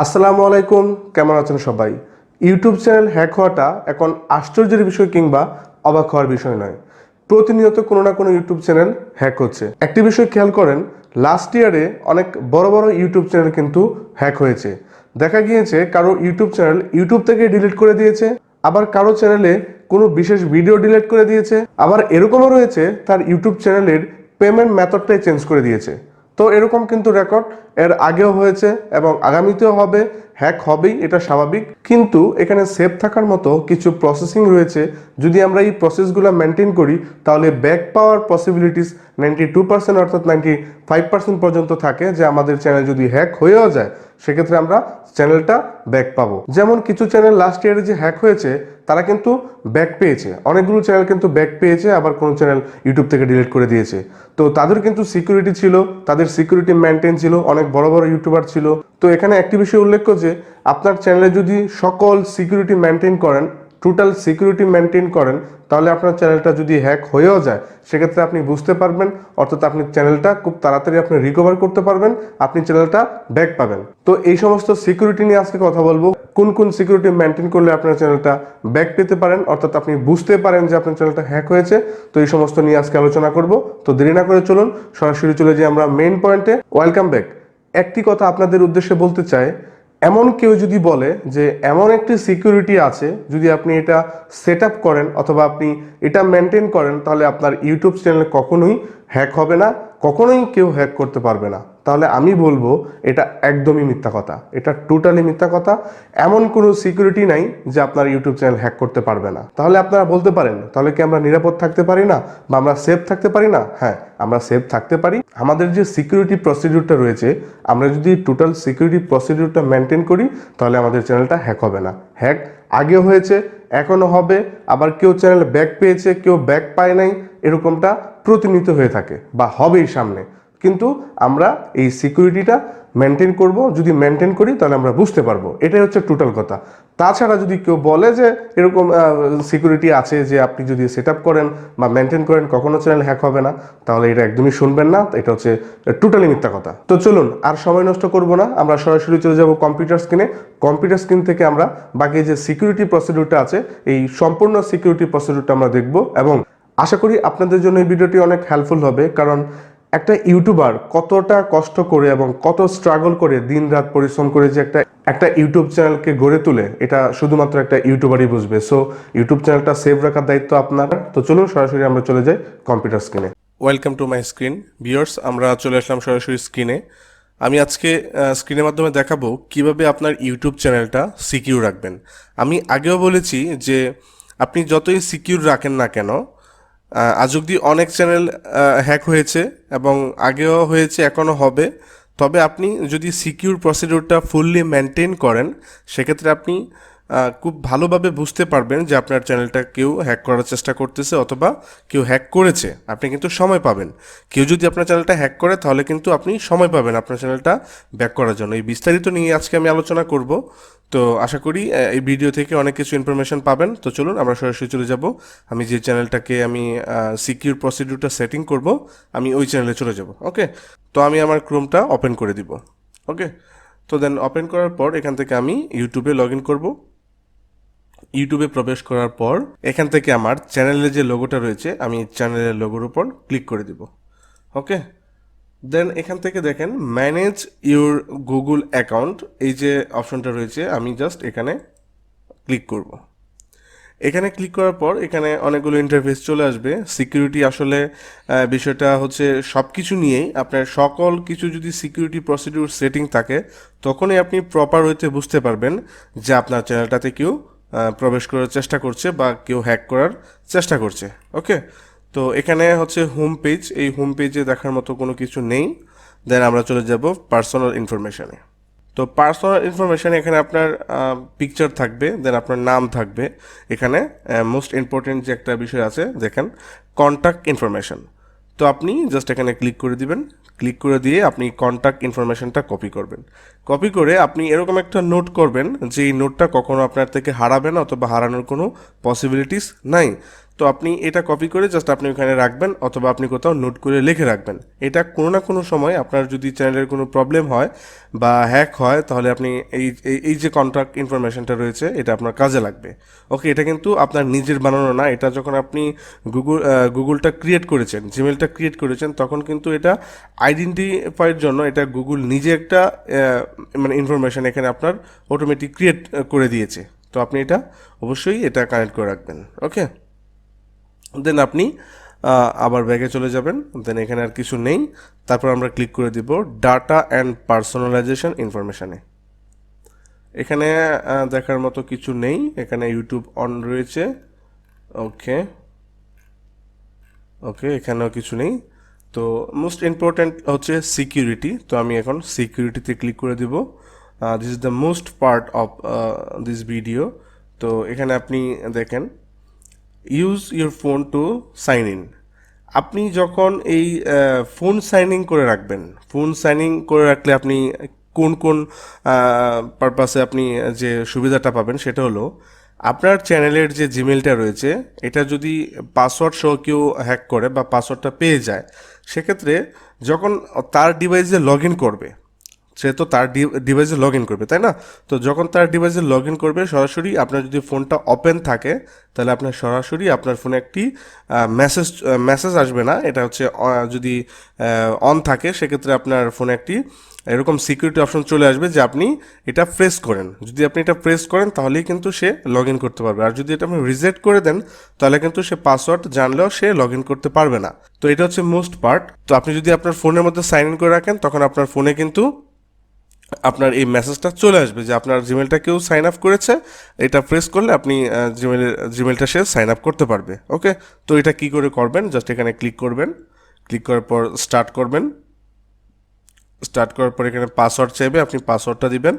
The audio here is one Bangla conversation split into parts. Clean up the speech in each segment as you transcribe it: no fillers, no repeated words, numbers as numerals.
আসসালামু আলাইকুম, কেমন আছেন সবাই? ইউটিউব চ্যানেল হ্যাক হওয়াটা এখন আশ্চর্যের বিষয় কিংবা অবাক হওয়ার বিষয় নয়। প্রতিনিয়ত কোনো না কোনো ইউটিউব চ্যানেল হ্যাক হচ্ছে। একটি বিষয় খেয়াল করেন, লাস্ট ইয়ারে অনেক বড় বড় ইউটিউব চ্যানেল কিন্তু হ্যাক হয়েছে। দেখা গিয়েছে কারো ইউটিউব চ্যানেল ইউটিউব থেকে ডিলিট করে দিয়েছে, আবার কারো চ্যানেলে কোনো বিশেষ ভিডিও ডিলিট করে দিয়েছে, আবার এরকমও রয়েছে তার ইউটিউব চ্যানেলের পেমেন্ট মেথডটাই চেঞ্জ করে দিয়েছে। তো এরকম কিন্তু রেকর্ড এর আগেও হয়েছে এবং আগামীতেও হবে। হ্যাক হবেই, এটা স্বাভাবিক। কিন্তু এখানে সেফ থাকার মতো কিছু প্রসেসিং রয়েছে। যদি আমরা এই প্রসেসগুলো মেনটেন করি তাহলে ব্যাক পাওয়ার পসিবিলিটিস 92% অর্থাৎ 95% পর্যন্ত থাকে, যে আমাদের চ্যানেল যদি হ্যাক হয়েও যায় সেক্ষেত্রে আমরা চ্যানেলটা ব্যাক পাবো। যেমন কিছু চ্যানেল লাস্ট ইয়ারে যে হ্যাক হয়েছে তারা কিন্তু ব্যাক পেয়েছে, অনেকগুলো চ্যানেল কিন্তু ব্যাক পেয়েছে, আবার কোনো চ্যানেল ইউটিউব থেকে ডিলিট করে দিয়েছে। তো তাদের কিন্তু সিকিউরিটি ছিল, তাদের সিকিউরিটি মেনটেন ছিল, অনেক বড় বড় ইউটিউবার ছিল। তো এখানে একটি বিষয় উল্লেখ্য যে আপনার চ্যানেলে যদি সকল সিকিউরিটি মেনটেন করেন, টোটাল সিকিউরিটি মেনটেন করেন, তাহলে আপনার চ্যানেলটা যদি হ্যাক হয়েও যায় সেক্ষেত্রে আপনি বুঝতে পারবেন, অর্থাৎ আপনি চ্যানেলটা খুব তাড়াতাড়ি আপনি রিকভার করতে পারবেন, আপনি চ্যানেলটা ব্যাক পাবেন। তো এই সমস্ত সিকিউরিটি নিয়ে আজকে কথা বলবো, কোন কোন সিকিউরিটি মেনটেন করলে আপনার চ্যানেলটা ব্যাক পেতে পারেন, অর্থাৎ আপনি বুঝতে পারেন যে আপনার চ্যানেলটা হ্যাক হয়েছে। তো এই সমস্ত নিয়ে আজকে আলোচনা করব। তো দেরি না করে চলুন সরাসরি চলে যাই আমরা মেইন পয়েন্টে। Welcome back. একটি কথা আপনাদের উদ্দেশ্যে বলতে চাই, এমন কেউ যদি বলে যে এমন একটি সিকিউরিটি আছে, যদি আপনি এটা সেট আপ করেন অথবা আপনি এটা মেনটেন করেন তাহলে আপনার ইউটিউব চ্যানেল কখনোই হ্যাক হবে না, কখনোই কেউ হ্যাক করতে পারবে না, তাহলে আমি বলবো এটা একদমই মিথ্যা কথা, এটা টোটালি মিথ্যা কথা। এমন কোনো সিকিউরিটি নাই যে আপনার ইউটিউব চ্যানেল হ্যাক করতে পারবে না। তাহলে আপনারা বলতে পারেন, তাহলে কি আমরা নিরাপদ থাকতে পারি না বা আমরা সেফ থাকতে পারি না? হ্যাঁ, আমরা সেফ থাকতে পারি। আমাদের যে সিকিউরিটি প্রসিডিউরটা রয়েছে, আমরা যদি টোটাল সিকিউরিটি প্রসিডিউরটা মেনটেন করি তাহলে আমাদের চ্যানেলটা হ্যাক হবে না। হ্যাক আগেও হয়েছে, এখনো হবে, আবার কেউ চ্যানেল ব্যাক পেয়েছে, কেউ ব্যাক পায় নাই, এরকমটা প্রতিনিয়ত হয়ে থাকে বা হবেই সামনে। কিন্তু আমরা এই সিকিউরিটিটা মেনটেন করব, যদি মেনটেন করি তাহলে আমরা বুঝতে পারবো, এটাই হচ্ছে টোটাল কথা। তাছাড়া যদি কেউ বলে যে এরকম সিকিউরিটি আছে যে আপনি যদি সেট আপ করেন বা মেনটেন করেন কখনো চ্যানেল হ্যাক হবে না, তাহলে এটা একদমই শুনবেন না, এটা হচ্ছে টোটালি মিথ্যা কথা। তো চলুন আর সময় নষ্ট করব না, আমরা সরাসরি চলে যাব কম্পিউটার স্ক্রিনে। কম্পিউটার স্ক্রিন থেকে আমরা বাকি যে সিকিউরিটি প্রসিডিউরটা আছে, এই সম্পূর্ণ সিকিউরিটি প্রসিডিউরটা আমরা দেখব এবং আশা করি আপনাদের জন্য এই ভিডিওটি অনেক হেল্পফুল হবে। কারণ একটা ইউটিউবার কতটা কষ্ট করে এবং কত স্ট্রাগল করে দিন রাত পরিশ্রম করে যে একটা ইউটিউব চ্যানেলকে গড়ে তোলে, এটা শুধুমাত্র একটা ইউটিউবারই বুঝবে। সো ইউটিউব চ্যানেলটা সেভ রাখার দায়িত্ব আপনার। তো চলুন সরাসরি আমরা চলে যাই কম্পিউটার স্ক্রিনে। Welcome to my screen viewers, আমরা চলে আসলাম সরাসরি স্ক্রিনে। আমি আজকে স্ক্রিনের মাধ্যমে দেখাবো কিভাবে আপনার ইউটিউব চ্যানেলটা সিকিউর রাখবেন। আমি আগেও বলেছি যে আপনি যতই সিকিউর রাখেন না কেন, আজ অবধি অনেক চ্যানেল হ্যাক হয়েছে এবং আগেও হয়েছে, এখনও হবে। তবে আপনি যদি সিকিউর প্রসিডিউরটা ফুললি মেনটেন করেন সেক্ষেত্রে আপনি খুব ভালোভাবে বুঝতে পারবেন যে আপনার চ্যানেলটা কেউ হ্যাক করার চেষ্টা করতেছে অথবা কেউ হ্যাক করেছে। আপনি কিন্তু সময় পাবেন। কেউ যদি আপনার চ্যানেলটা হ্যাক করে তাহলে কিন্তু আপনি সময় পাবেন আপনার চ্যানেলটা ব্যাক করার জন্য। এই বিস্তারিত নিয়ে আজকে আমি আলোচনা করব। তো আশা করি এই ভিডিও থেকে অনেক কিছু ইনফরমেশন পাবেন। তো চলুন আমরা সরাসরি চলে যাব। আমি যে চ্যানেলটাকে আমি সিকিউর প্রসিডিউরটা সেটিং করব, আমি ওই চ্যানেলে চলে যাব। ওকে, তো আমি আমার ক্রোমটা ওপেন করে দিব। ওকে, তো দেন ওপেন করার পর এখান থেকে আমি ইউটিউবে লগ ইন করবো। ইউটিউবে প্রবেশ করার পর এখান থেকে আমার চ্যানেলের যে লোগোটা রয়েছে, আমি চ্যানেলের লোগোর উপর ক্লিক করে দিব। ওকে, দেন এখান থেকে দেখেন ম্যানেজ ইউর গুগল অ্যাকাউন্ট, এই যে অপশনটা রয়েছে, আমি জাস্ট এখানে ক্লিক করব। এখানে ক্লিক করার পর এখানে অনেকগুলো ইন্টারফেস চলে আসবে। সিকিউরিটি আসলে বিষয়টা হচ্ছে সব কিছু নিয়েই, আপনার সকল কিছু যদি সিকিউরিটি প্রসিডিউর সেটিং থাকে তখনই আপনি প্রপার হইতে বুঝতে পারবেন যে আপনার চ্যানেলটাতে কেউ প্রবেশ করার চেষ্টা করছে বা কেউ হ্যাক করার চেষ্টা করছে। ওকে, তো এখানে হচ্ছে হোম পেজ, এই হোম পেজে দেখার মতো কোনো কিছু নেই। দেন আমরা চলে যাব পার্সোনাল ইনফরমেশানে। তো পার্সোনাল ইনফরমেশান, এখানে আপনার পিকচার থাকবে, দেন আপনার নাম থাকবে। এখানে মোস্ট ইম্পর্টেন্ট যে একটা বিষয় আছে দেখেন, কন্ট্যাক্ট ইনফরমেশান। তো আপনি জাস্ট এখানে ক্লিক করে দিবেন। ক্লিক করে দিয়ে আপনি কন্ট্যাক্ট ইনফরমেশানটা কপি করবেন। কপি করে আপনি এরকম একটা নোট করবেন যে এই নোটটা কখনো আপনার থেকে হারাবে না অথবা হারানোর কোনো পসিবিলিটিস নাই। তো আপনি এটা কপি করে জাস্ট আপনি ওখানে রাখবেন, অথবা আপনি কোথাও নোট করে লিখে রাখবেন। এটা কোনো না কোনো সময় আপনার যদি চ্যানেলের কোনো প্রবলেম হয় বা হ্যাক হয়, তাহলে আপনি এই যে কন্ট্যাক্ট ইনফরমেশনটা রয়েছে এটা আপনার কাজে লাগবে। ওকে, এটা কিন্তু আপনার নিজের বানানো না, এটা যখন আপনি গুগলটা ক্রিয়েট করেছেন, জিমেলটা ক্রিয়েট করেছেন, তখন কিন্তু এটা আইডেন্টিফাইয়ের জন্য এটা গুগল নিজে একটা মানে ইনফরমেশন এখানে আপনার অটোমেটিক ক্রিয়েট করে দিয়েছে। তো আপনি এটা অবশ্যই এটা কানেক্ট করে রাখবেন। ওকে, দেন আপনি আবার ব্যাগে চলে যাবেন, দেন এখানে আর কিছু নেই। তারপর আমরা ক্লিক করে দিব ডাটা অ্যান্ড পার্সোনালাইজেশন ইনফরমেশানে। এখানে দেখার মতো কিছু নেই, এখানে ইউটিউব অন রয়েছে। ওকে ওকে, এখানেও কিছু নেই। তো মোস্ট ইম্পর্ট্যান্ট হচ্ছে সিকিউরিটি, তো আমি এখন সিকিউরিটিতে ক্লিক করে দিব। This is the most part of this video. তো এখানে আপনি দেখেন use your phone to sign in. আপনি যখন এই ফোন সাইনিং করে রাখবেন, ফোন সাইনিং করে রাখলে আপনি কোন কোন পারপাসে আপনি যে সুবিধাটা পাবেন সেটা হলো, আপনার চ্যানেলের যে জিমেলটা রয়েছে এটা যদি পাসওয়ার্ড সহ কেউ হ্যাক করে বা পাসওয়ার্ডটা পেয়ে যায়, সেক্ষেত্রে যখন তার ডিভাইসে লগ ইন করবে, সে তো তার ডিভাইসে লগ ইন করবে, তাই না? তো যখন তার ডিভাইসে লগ ইন করবে, সরাসরি আপনার যদি ফোনটা ওপেন থাকে, তাহলে আপনার সরাসরি আপনার ফোনে একটি মেসেজ আসবে না। এটা হচ্ছে যদি অন থাকে, সেক্ষেত্রে আপনার ফোনে একটি এরকম সিকিউরিটি অপশন চলে আসবে যে আপনি এটা প্রেস করেন। যদি আপনি এটা প্রেস করেন তাহলেই কিন্তু সে লগ ইন করতে পারবে, আর যদি এটা আপনি রিজেক্ট করে দেন তাহলে কিন্তু সে পাসওয়ার্ড জানলেও সে লগ ইন করতে পারবে না। তো এটা হচ্ছে মোস্ট পার্ট। তো আপনি যদি আপনার ফোনের মধ্যে সাইন ইন করে রাখেন, তখন আপনার ফোনে কিন্তু আপনার এই মেসেজটা চলে আসবে যে আপনার জিমেলটা কেউ সাইন আপ করেছে, এটা প্রেস করলে আপনি জিমেলটা সে সাইন আপ করতে পারবে। ওকে, তো এটা কি করে করবেন, জাস্ট এখানে ক্লিক করবেন, ক্লিক করার পর স্টার্ট করবেন। স্টার্ট করার পর এখানে পাসওয়ার্ড চাইবে, আপনি পাসওয়ার্ডটা দিবেন।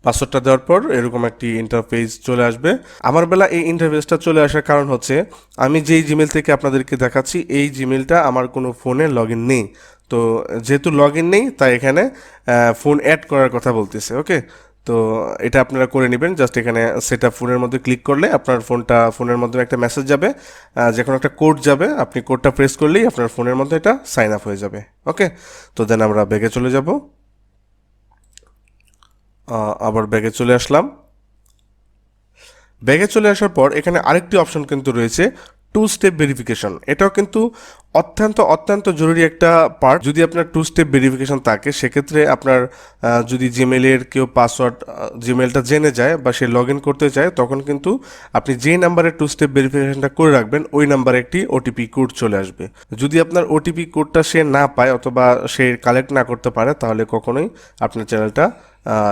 পাসওয়ার্ডটা দেওয়ার পর এরকম একটি ইন্টারফেস চলে আসবে। আমার বেলা এই ইন্টারফেসটা চলে আসার কারণ হচ্ছে, আমি যেই জিমেল থেকে আপনাদেরকে দেখাচ্ছি এই জিমেলটা আমার কোনো ফোনে লগ ইন নেই। তো যেহেতু লগ ইন নেই, তাই এখানে ফোন অ্যাড করার কথা বলতেছে। ওকে, তো এটা আপনারা করে নেবেন। জাস্ট এখানে সেট আপ ফোনের মধ্যে ক্লিক করলে আপনার ফোনের মধ্যে একটা মেসেজ যাবে, যে কোনো একটা কোড যাবে, আপনি কোডটা প্রেস করলেই আপনার ফোনের মধ্যে এটা সাইন আপ হয়ে যাবে। ওকে, তো দেন আমরা ব্যাগে চলে যাব। আবার ব্যাগে চলে আসলাম। ব্যাগে চলে আসার পর এখানে আরেকটি অপশন কিন্তু রয়েছে, টু স্টেপ ভেরিফিকেশন। এটাও কিন্তু অত্যন্ত অত্যন্ত জরুরি একটা পার্ট। যদি আপনার টু স্টেপ ভেরিফিকেশন থাকে, সেক্ষেত্রে আপনার যদি জিমেলের কেউ পাসওয়ার্ড জিমেলটা জেনে যায় বা সে লগ ইন করতে চায়, তখন কিন্তু আপনি যেই নাম্বারে টু স্টেপ ভেরিফিকেশনটা করে রাখবেন ওই নাম্বারে একটি ওটিপি কোড চলে আসবে। যদি আপনার ওটিপি কোডটা সে না পায় অথবা সে কালেক্ট না করতে পারে, তাহলে কখনোই আপনার চ্যানেলটা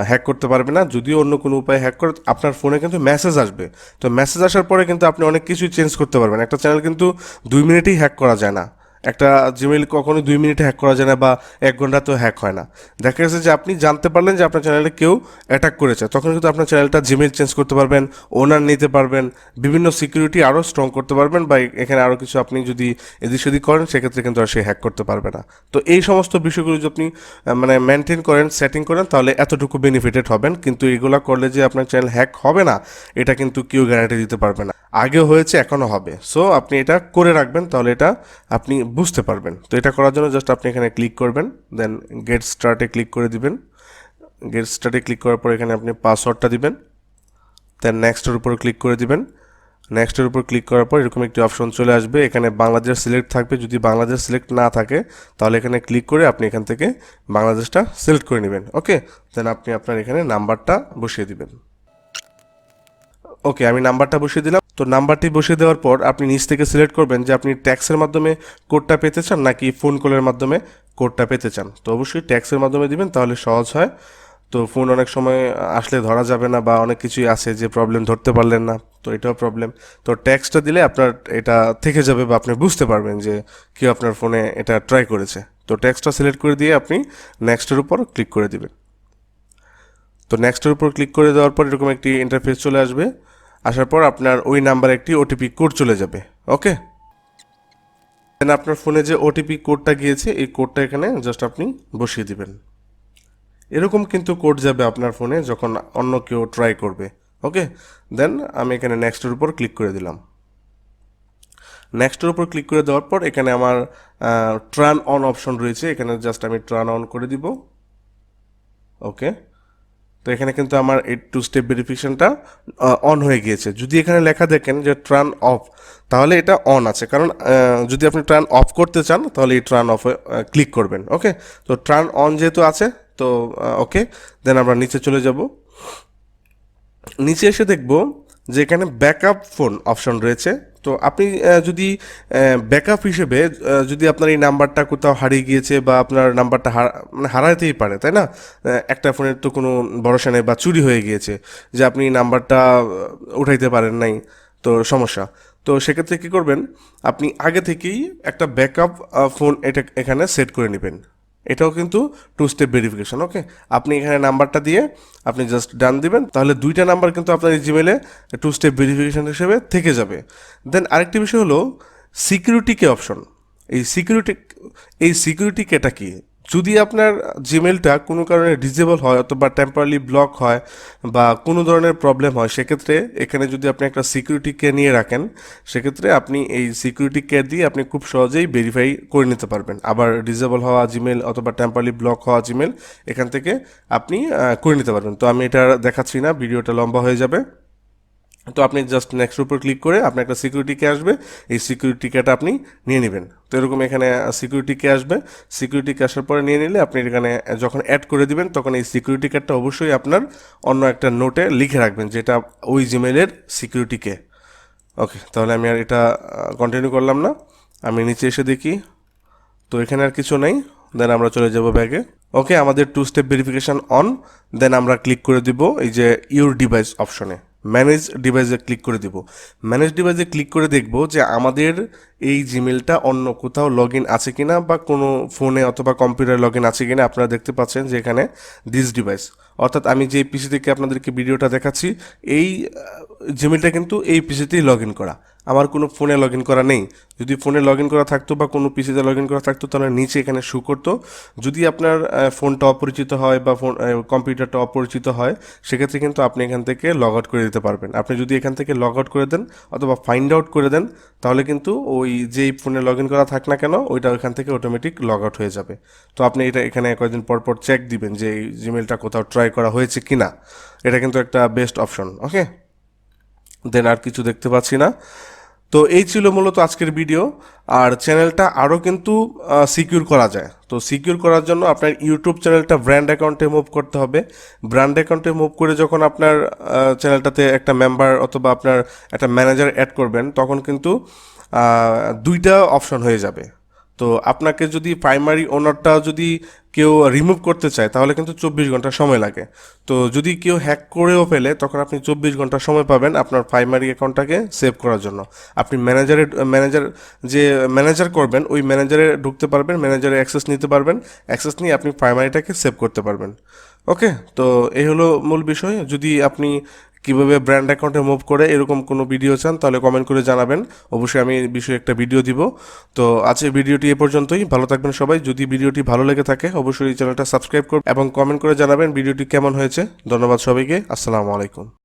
হ্যাক করতে পারবে না। যদিও অন্য কোনো উপায়ে হ্যাক করে, আপনার ফোনে কিন্তু মেসেজ আসবে। তো মেসেজ আসার পরে কিন্তু আপনি অনেক কিছুই চেঞ্জ করতে পারবেন। একটা চ্যানেল কিন্তু 2 মিনিটেই হ্যাক করা যায় না, একটা জিমেইল কখনো 2 মিনিটে হ্যাক করা যায় না, বা 1 ঘন্টাতেও হ্যাক হয় না। দেখা গেছে যে আপনি জানতে পারলেন যে আপনার চ্যানেলে কেউ অ্যাটাক করেছে, তখন কিন্তু আপনার চ্যানেলটা জিমেইল চেঞ্জ করতে পারবেন, ওনার নিতে পারবেন, বিভিন্ন সিকিউরিটি আরও স্ট্রং করতে পারবেন, বা এখানে আরও কিছু আপনি যদি এদিক সেদিক করেন, সেক্ষেত্রে কিন্তু আর সে হ্যাক করতে পারবে না। তো এই সমস্ত বিষয়গুলো যদি আপনি মানে মেনটেন করেন, সেটিং করেন, তাহলে এতটুকু বেনিফিটেড হবেন। কিন্তু এগুলো করলে যে আপনার চ্যানেল হ্যাক হবে না, এটা কিন্তু কেউ গ্যারান্টি দিতে পারবে না। আগেও হয়েছে, এখনও হবে। সো আপনি এটা করে রাখবেন, তাহলে এটা আপনি বুঝতে পারবেন। তো এটা করার জন্য জাস্ট আপনি এখানে ক্লিক করবেন, দেন গেট স্টার্টে ক্লিক করে দিবেন। গেট স্টার্টে ক্লিক করার পর এখানে আপনি পাসওয়ার্ডটা দিবেন, দেন নেক্সটের উপর ক্লিক করে দিবেন। নেক্সটের উপর ক্লিক করার পর এরকম একটি অপশন চলে আসবে, এখানে বাংলাদেশ সিলেক্ট থাকবে। যদি বাংলাদেশ সিলেক্ট না থাকে, তাহলে এখানে ক্লিক করে আপনি এখান থেকে বাংলাদেশটা সিলেক্ট করে নেবেন। ওকে, দেন আপনি আপনার এখানে নাম্বারটা বসিয়ে দিবেন। ওকে, আমি নাম্বারটা বসিয়ে দিলাম। তো নাম্বারটি বসিয়ে দেওয়ার পর আপনি নিচ থেকে সিলেক্ট করবেন যে আপনি ট্যাক্সের মাধ্যমে কোডটা পেতে চান নাকি ফোন কলের মাধ্যমে কোডটা পেতে চান। তো অবশ্যই ট্যাক্সের মাধ্যমে দিবেন, তাহলে সহজ হয়। তো ফোন অনেক সময় আসলে ধরা যাবে না, বা অনেক কিছুই আছে যে প্রবলেম, ধরতে পারলেন না, তো এটাও প্রবলেম। তো ট্যাক্সটা দিলে আপনার এটা থেকে যাবে, বা আপনি বুঝতে পারবেন যে কেউ আপনার ফোনে এটা ট্রাই করেছে। তো ট্যাক্সটা সিলেক্ট করে দিয়ে আপনি নেক্সটের উপর ক্লিক করে দিবেন। তো নেক্সটের উপর ক্লিক করে দেওয়ার পর এরকম একটি ইন্টারফেস চলে আসবে। আসার পর আপনার ওই নাম্বারে একটি ওটিপি কোড চলে যাবে। ওকে, দেন আপনার ফোনে যে ওটিপি কোডটা গিয়েছে, এই কোডটা এখানে জাস্ট আপনি বসিয়ে দিবেন। এরকম কিন্তু কোড যাবে আপনার ফোনে যখন অন্য কেউ ট্রাই করবে। ওকে, দেন আমি এখানে নেক্সটের উপর ক্লিক করে দিলাম। নেক্সটের উপর ক্লিক করে দেওয়ার পর এখানে আমার টার্ন অন অপশন রয়েছে, এখানে জাস্ট আমি টার্ন অন করে দিব। ওকে, তো এখানে কিন্তু আমার এই 2 স্টেপ ভেরিফিকেশনটা অন হয়ে গিয়েছে। যদি এখানে লেখা দেখেন যে টার্ন অফ, তাহলে এটা অন আছে, কারণ যদি আপনি টার্ন অফ করতে চান তাহলে এই টার্ন অফে ক্লিক করবেন। ওকে, তো টার্ন অন যেহেতু আছে তো ওকে, দেন আমরা নিচে চলে যাব। নিচে এসে দেখব যে এখানে ব্যাকআপ ফোন অপশন রয়েছে। তো আপনি যদি ব্যাকআপ হিসেবে যদি আপনার এই নাম্বারটা কোথাও হারিয়ে গিয়েছে বা আপনার নাম্বারটা মানে হারাতেই পারে, তাই না? একটা ফোনের তো কোনো ভরসা নেই, বা চুরি হয়ে গিয়েছে যে আপনি নাম্বারটা উঠাইতে পারেন নাই, তো সমস্যা। তো সেক্ষেত্রে কী করবেন, আপনি আগে থেকেই একটা ব্যাকআপ ফোন এটা এখানে সেট করে নেবেন। এটাও কিন্তু 2 স্টেপ ভেরিফিকেশন। ওকে, আপনি এখানে নাম্বারটা দিয়ে আপনি জাস্ট ডান দিবেন, তাহলে 2টা নাম্বার কিন্তু আপনার এই জিমেলে 2 স্টেপ ভেরিফিকেশন হিসেবে থেকে যাবে। দেন আরেকটি বিষয় হলো সিকিউরিটি কে অপশন। এই সিকিউরিটি কেটা কি? যদি আপনার জিমেলটা কোনো কারণে ডিজেবল হয় অথবা টেম্পোরারি ব্লক হয় বা কোনো ধরনের প্রবলেম হয়, সেক্ষেত্রে এখানে যদি আপনি একটা সিকিউরিটি কে নিয়ে রাখেন, সেক্ষেত্রে আপনি এই সিকিউরিটি কে দিয়ে আপনি খুব সহজেই ভেরিফাই করে নিতে পারবেন। আবার ডিজেবল হওয়া জিমেল অথবা টেম্পোরারি ব্লক হওয়া জিমেল এখান থেকে আপনি করে নিতে পারবেন। তো আমি এটা দেখাচ্ছি না, ভিডিওটা লম্বা হয়ে যাবে। তো আপনি জাস্ট নেক্সট উপর ক্লিক করে আপনার একটা সিকিউরিটি কে আসবে, এই সিকিউরিটি কেটা আপনি নিয়ে নেবেন। তো এরকম এখানে সিকিউরিটি কে আসবে, সিকিউরিটি কে আসার পরে নিয়ে নিলে আপনি এখানে যখন অ্যাড করে দিবেন তখন এই সিকিউরিটি কেটা অবশ্যই আপনার অন্য একটা নোটে লিখে রাখবেন যেটা ওই জিমেলের সিকিউরিটি কে। ওকে, তাহলে আমি আর এটা কন্টিনিউ করলাম না, আমি নিচে এসে দেখি তো এখানে আর কিছু নেই। দেন আমরা চলে যাব ব্যাগে। ওকে, আমাদের 2 স্টেপ ভেরিফিকেশন অন। দেন আমরা ক্লিক করে দিব এই যে ইউর ডিভাইস অপশনে, ম্যানেজ ডিভাইসে ক্লিক করে দিব। ম্যানেজ ডিভাইসে ক্লিক করে দেখব যে আমাদের এই জিমেলটা অন্য কোথাও লগ ইন আছে কিনা বা কোনো ফোনে অথবা কম্পিউটারে লগ ইন আছে কিনা। আপনারা দেখতে পাচ্ছেন যে এখানে দিস ডিভাইস, অর্থাৎ আমি যে পিসি থেকে আপনাদেরকে ভিডিওটা দেখাচ্ছি এই জিমেলটা কিন্তু এই পিসিতেই লগ ইন করা, আমার কোনো ফোনে লগ ইন করা নেই। যদি ফোনে লগ ইন করা থাকতো বা কোনো পিসিতে লগ ইন করা থাকতো তাহলে নিচে এখানে শো করতো। যদি আপনার ফোনটা অপরিচিত হয় বা কম্পিউটারটা অপরিচিত হয়, সেক্ষেত্রে কিন্তু আপনি এখান থেকে লগ আউট করে দিতে পারবেন। আপনি যদি এখান থেকে লগ আউট করে দেন অথবা ফাইন্ড আউট করে দেন, তাহলে কিন্তু ওই যেই ফোনে লগ ইন করা থাক না কেন ওইটা ওইখান থেকে অটোমেটিক লগ আউট হয়ে যাবে। তো আপনি এটা এখানে কয়েকদিন পর পর চেক দিবেন যে এই জিমেলটা কোথাও ট্রাই করা হয়েছে কি না। এটা কিন্তু একটা বেস্ট অপশন। ওকে, দেন আর কিছু দেখতে পাচ্ছি না। তো এই ছিল মূলত আজকের ভিডিও। আর চ্যানেলটা আরও কিন্তু সিকিউর করা যায়। তো সিকিউর করার জন্য আপনার ইউটিউব চ্যানেলটা ব্র্যান্ড অ্যাকাউন্টে মুভ করতে হবে। ব্র্যান্ড অ্যাকাউন্টে মুভ করে যখন আপনার চ্যানেলটাতে একটা মেম্বার অথবা আপনার একটা ম্যানেজার অ্যাড করবেন, তখন কিন্তু 2টা অপশন হয়ে যাবে। তো আপনাকে যদি প্রাইমারি ওনারটা যদি কেউ রিমুভ করতে চায় তাহলে কিন্তু 24 ঘন্টা সময় লাগে। তো যদি কেউ হ্যাক করেও ফেলে তখন আপনি 24 ঘন্টা সময় পাবেন আপনার প্রাইমারি অ্যাকাউন্টটাকে সেভ করার জন্য। আপনি ম্যানেজার করবেন ওই ম্যানেজারে ঢুকতে পারবেন, ম্যানেজারে অ্যাক্সেস নিতে পারবেন, অ্যাক্সেস নিয়ে আপনি প্রাইমারিটাকে সেভ করতে পারবেন। ওকে, তো এই হলো মূল বিষয়। যদি আপনি কীভাবে ব্র্যান্ড অ্যাকাউন্টে মুভ করে এরকম কোনো ভিডিও চান তাহলে কমেন্ট করে জানাবেন, অবশ্যই আমি এই বিষয়ে একটা ভিডিও দিব। তো আজকের ভিডিওটি এ পর্যন্তই, ভালো থাকবেন সবাই। যদি ভিডিওটি ভালো লেগে থাকে অবশ্যই এই চ্যানেলটা সাবস্ক্রাইব করবেন এবং কমেন্ট করে জানাবেন ভিডিওটি কেমন হয়েছে। ধন্যবাদ সবাইকে, আসসালামু আলাইকুম।